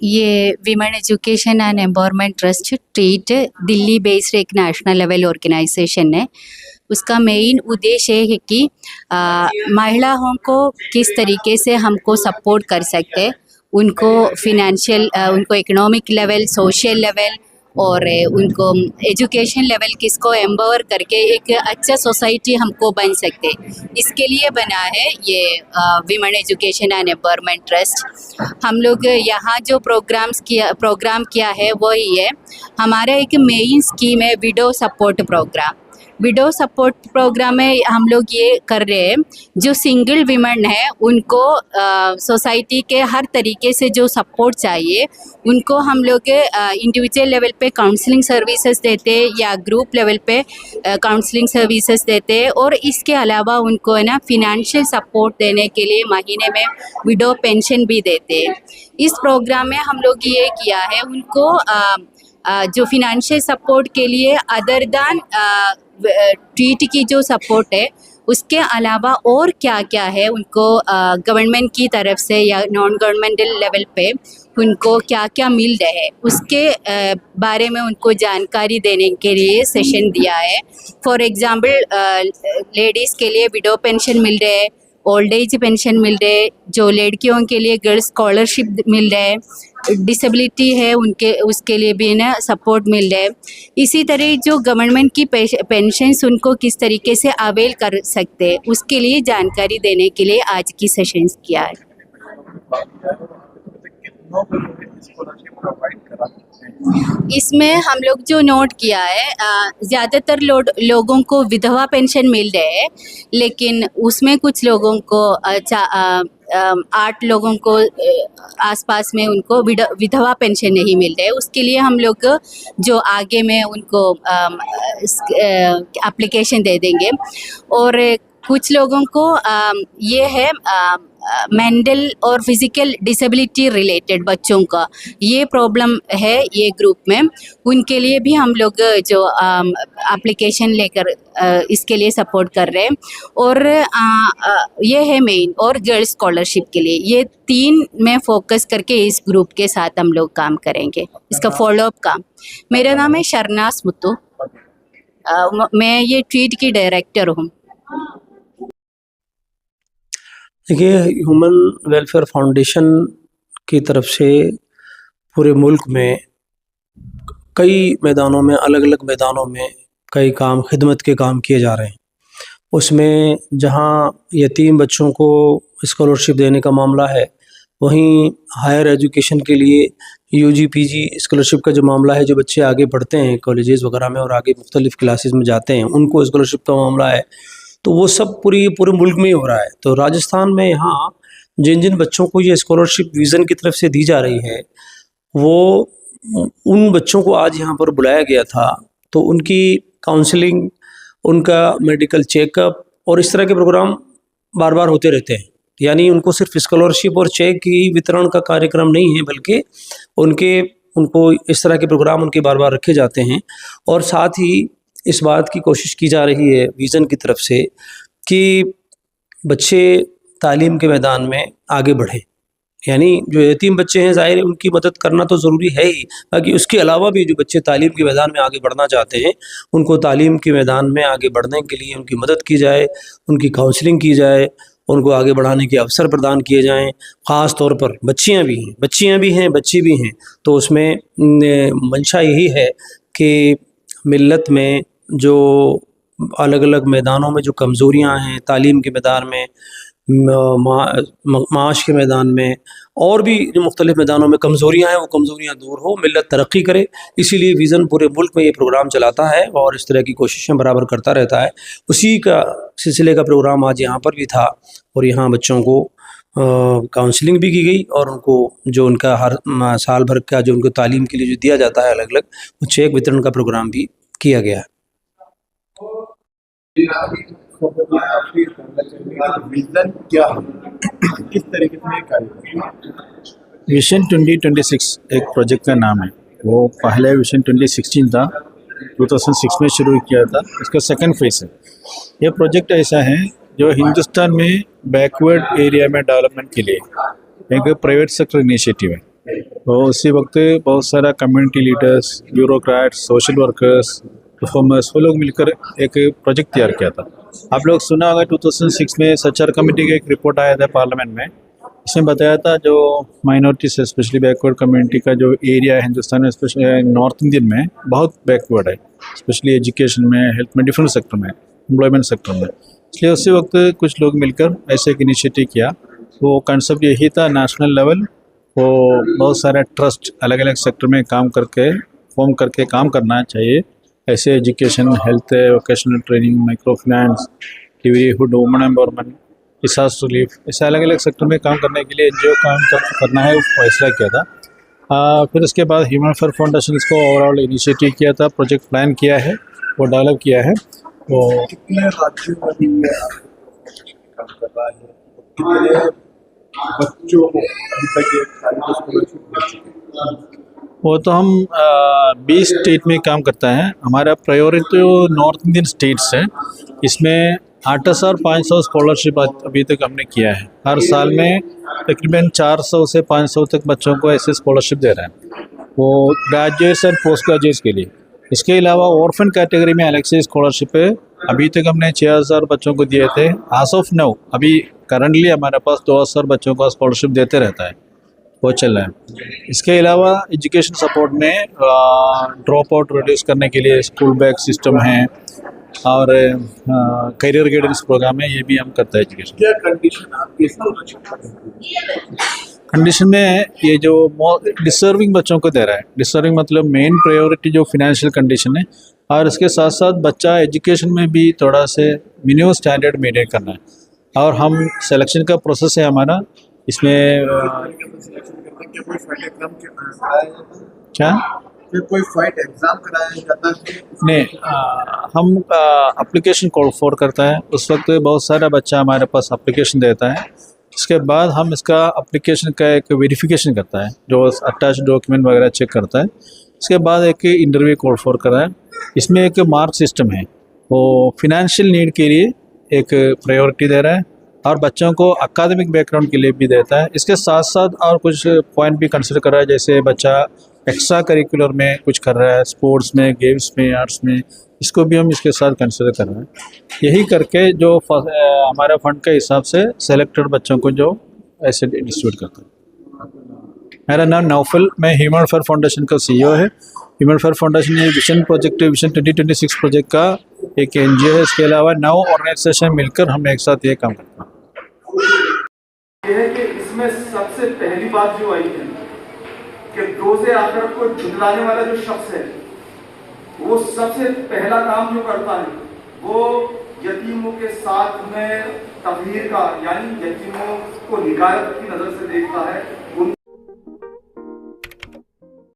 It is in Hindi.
ये women education and empowerment trust treat Delhi based एक नेशनल लेवल ऑर्गेनाइजेशन है। उसका मेन उद्देश्य है कि महिलाओं को किस तरीके से हमको सपोर्ट कर सकते हैं, उनको फिनेंशियल, उनको इकोनॉमिक लेवल, सोशल लेवल और उनको एजुकेशन लेवल किसको एम्पावर करके एक अच्छा सोसाइटी हमको बन सकते, इसके लिए बना है ये women education and empowerment trust. हम लोग यहाँ जो प्रोग्राम किया है वो ही है, हमारा एक मेन स्कीम है widow support programme. Widow support programme में हम लोग ये कर रहे हैं, जो सिंगल वीमेन है उनको सोसाइटी के हर तरीके से जो सपोर्ट चाहिए उनको हम लोग इंडिविजुअल लेवल पे काउंसलिंग सर्विसेज देते हैं या ग्रुप लेवल पे काउंसलिंग सर्विसेज देते हैं, और इसके अलावा उनको है ना फिनेंशियल सपोर्ट देने के लिए महीने में विडो पेंशन भी देते हैं। इस प्रोग्राम में हम लोग ये किया है, उनको जो फिनेंशियल सपोर्ट के लिए अदर दैन ट्रीट की जो सपोर्ट है उसके अलावा और क्या क्या है उनको गवर्नमेंट की तरफ से या नॉन गवर्नमेंटल लेवल पे उनको क्या क्या मिल रहा है उसके बारे में उनको जानकारी देने के लिए सेशन दिया है। फॉर एग्जांपल लेडीज़ के लिए विडो पेंशन मिल रहा है, ओल्ड एज पेंशन मिल रहे हैं, जो लड़कियों के लिए गर्ल्स स्कॉलरशिप मिल रहा है, डिसेबिलिटी है उनके उसके लिए भी ना सपोर्ट मिल रहा है। इसी तरह जो गवर्नमेंट की पेंशन्स उनको किस तरीके से अवेल कर सकते हैं उसके लिए जानकारी देने के लिए आज की सेशंस किया है। इसमें हम लोग जो नोट किया है, ज़्यादातर लोगों को विधवा पेंशन मिल रहे हैं, लेकिन उसमें कुछ लोगों को 8 लोगों को आसपास में उनको विधवा पेंशन नहीं मिल रहे। उसके लिए हम लोग जो आगे में उनको एप्लीकेशन दे देंगे। और कुछ लोगों को ये है मेंटल और फिज़िकल डिसेबिलिटी रिलेटेड बच्चों का ये प्रॉब्लम है ये ग्रुप में, उनके लिए भी हम लोग जो एप्लीकेशन लेकर इसके लिए सपोर्ट कर रहे हैं। और ये है मेन, और गर्ल्स स्कॉलरशिप के लिए ये 3 में फोकस करके इस ग्रुप के साथ हम लोग काम करेंगे, इसका फॉलोअप काम। मेरा नाम है शरनास मुत्तू, मैं ये ट्रीट की डायरेक्टर हूँ। देखिए, ह्यूमन वेलफेयर फाउंडेशन की तरफ से पूरे मुल्क में कई मैदानों में, अलग अलग मैदानों में कई काम, खिदमत के काम किए जा रहे हैं। उसमें जहां यतीम बच्चों को स्कॉलरशिप देने का मामला है, वहीं हायर एजुकेशन के लिए यूजी पीजी स्कॉलरशिप का जो मामला है, जो बच्चे आगे पढ़ते हैं कॉलेजेस वगैरह में और आगे मुख्तलिफ़ क्लासेस में जाते हैं, उनको स्कॉलरशिप का मामला है, तो वो सब पूरे मुल्क में ही हो रहा है। तो राजस्थान में यहाँ जिन जिन बच्चों को ये स्कॉलरशिप विज़न की तरफ से दी जा रही है, वो उन बच्चों को आज यहाँ पर बुलाया गया था, तो उनकी काउंसलिंग, उनका मेडिकल चेकअप और इस तरह के प्रोग्राम बार बार होते रहते हैं। यानी उनको सिर्फ स्कॉलरशिप और चेक की वितरण का कार्यक्रम नहीं है, बल्कि उनको इस तरह के प्रोग्राम उनके बार बार रखे जाते हैं। और साथ ही इस बात की कोशिश की जा रही है विज़न की तरफ से कि बच्चे तालीम के मैदान में आगे बढ़ें। यानी जो यतीम बच्चे हैं, ज़ाहिर है उनकी मदद करना तो ज़रूरी है ही, बाकी उसके अलावा भी जो बच्चे तालीम के मैदान में आगे बढ़ना चाहते हैं, उनको तालीम के मैदान में आगे बढ़ने के लिए उनकी मदद की जाए, उनकी काउंसलिंग की जाए, उनको आगे बढ़ाने के अवसर प्रदान किए जाएँ। ख़ास तौर पर बच्चियाँ भी हैं, बच्चे भी हैं। तो उसमें मंशा यही है कि मिल्लत में जो अलग अलग मैदानों में जो कमज़ोरियाँ हैं, तालीम के मैदान में, माश के मैदान में, और भी जो मुख्तलिफ़ मैदानों में कमज़ोरियाँ हैं, वो कमज़ोरियाँ दूर हो, मिल्लत तरक्की करे। इसीलिए विज़न पूरे मुल्क में ये प्रोग्राम चलाता है और इस तरह की कोशिशें बराबर करता रहता है। उसी का सिलसिले का प्रोग्राम आज यहाँ पर भी था, और यहाँ बच्चों को काउंसलिंग भी की गई, और उनको जो उनका हर साल भर का जो उनको तालीम के लिए जो दिया जाता है अलग अलग, वो चेक वितरण का प्रोग्राम भी किया गया है। विजन क्या है, किस तरीके से कार्य? विजन 2026 एक प्रोजेक्ट का नाम है। वो पहले विजन 2016 था, 2006 में शुरू किया था। इसका सेकंड फेज है। ये प्रोजेक्ट ऐसा है जो हिंदुस्तान में बैकवर्ड एरिया में डेवलपमेंट के लिए एक प्राइवेट सेक्टर इनिशिएटिव है। वो उसी वक्त बहुत सारा community leaders, bureaucrats, social workers, performers, वो लोग मिलकर एक प्रोजेक्ट तैयार किया था। आप लोग सुना होगा 2006 में सच्चर कमेटी का एक रिपोर्ट आया था पार्लियामेंट में। इसमें बताया था जो माइनॉरिटीज स्पेशली बैकवर्ड कम्युनिटी का जो एरिया है हिंदुस्तान में, स्पेशली नॉर्थ इंडियन में बहुत बैकवर्ड है, स्पेशली एजुकेशन में, हेल्थ में, डिफरेंट सेक्टर में, एम्प्लॉयमेंट सेक्टर में। इसलिए उसी वक्त कुछ लोग मिलकर ऐसे एक इनिशिएटिव किया। वो कंसेप्ट यही था नेशनल लेवल वो बहुत सारे ट्रस्ट अलग अलग सेक्टर में काम करके फॉर्म करके काम करना चाहिए। ऐसे education, health, vocational training, micro finance, livelihood, women empowerment, disaster relief, ऐसे अलग अलग सेक्टर में काम करने के लिए जो काम करना है वो फैसला किया था। फिर उसके बाद ह्यूमन वेलफेयर फाउंडेशन इसको ओवरऑल इनिशिएटिव किया था, प्रोजेक्ट प्लान किया है, वो डेवलप किया है। वो कितने राज्यों में भी ये काम कर रहा है, कितने बच्चों को अभी तक ये स्कॉलरशिप मिल चुकी है? वो तो हम 20 स्टेट में काम करता है। हमारा प्रायोरिटी तो नॉर्थ इंडियन स्टेट्स है। इसमें 8,500 स्कॉलरशिप अभी तक हमने किया है। हर साल में तकरीबन 400 से 500 तक बच्चों को ऐसे स्कॉलरशिप दे रहे हैं, वो ग्रेजुएट्स एंड पोस्ट ग्रेजुएट्स के लिए। इसके अलावा ऑर्फन कैटेगरी में अलग से स्कॉलरशिप है। अभी तक हमने 6,000 बच्चों को दिए थे। एज ऑफ नाउ अभी करंटली हमारे पास 2,000 बच्चों को स्कॉलरशिप देते रहता है, वो चल रहा है। इसके अलावा एजुकेशन सपोर्ट में ड्रॉप आउट रिड्यूस करने के लिए स्कूल बैग सिस्टम है और करियर गाइडेंस प्रोग्राम है, ये भी हम करते हैं एजुकेशन। क्या कंडीशन आपके स्कॉलरशिप कंडीशन में ये जो डिसर्विंग बच्चों को दे रहा है, डिसर्विंग मतलब मेन प्रायोरिटी जो फिनेंशियल कंडीशन है, और इसके साथ साथ बच्चा एजुकेशन में भी थोड़ा से मिनिमम स्टैंडर्ड मेंटेन करना है। और हम सिलेक्शन का प्रोसेस है हमारा, इसमें क्या कोई फाइट एग्जाम कराया जाता है? नहीं, हम एप्लीकेशन कॉल फॉर करता है। उस वक्त बहुत सारा बच्चा हमारे पास एप्लीकेशन देता है। इसके बाद हम इसका एप्लीकेशन का एक वेरिफिकेशन करता है, जो अटैच डॉक्यूमेंट वगैरह चेक करता है। इसके बाद एक इंटरव्यू कॉल फॉर कर रहा है। इसमें एक मार्क सिस्टम है, वो फिनेंशियल नीड के लिए एक प्रायोरिटी दे रहा है और बच्चों को अकादमिक बैकग्राउंड के लिए भी देता है। इसके साथ साथ और कुछ पॉइंट भी कंसिडर कर रहा है, जैसे बच्चा एक्स्ट्रा करिकुलर में कुछ कर रहा है, स्पोर्ट्स में, गेम्स में, आर्ट्स में, इसको भी हम इसके साथ कंसिडर कर रहे हैं। यही करके जो हमारा फंड के हिसाब से सेलेक्टेड बच्चों को जो ऐसे डिस्ट्रीब्यूट करता है। मेरा नाम नौफल, मैं ह्यूमन वेलफेयर फाउंडेशन का CEO है। ह्यूमन वेलफेयर फाउंडेशन ये विजन 2026 प्रोजेक्ट का एक NGO है। इसके अलावा 9 ऑर्गेनाइजेशन मिलकर हम एक साथ ये काम करते हैं। ये है कि इसमें सबसे पहली बात जो आई है कि 2 से आखिरत को झुटलाने वाला जो शख्स है, वो सबसे पहला काम जो करता है वो यतीमों के साथ में तबलीग का, यानी यतीमों को हिदायत की नज़र से देखता है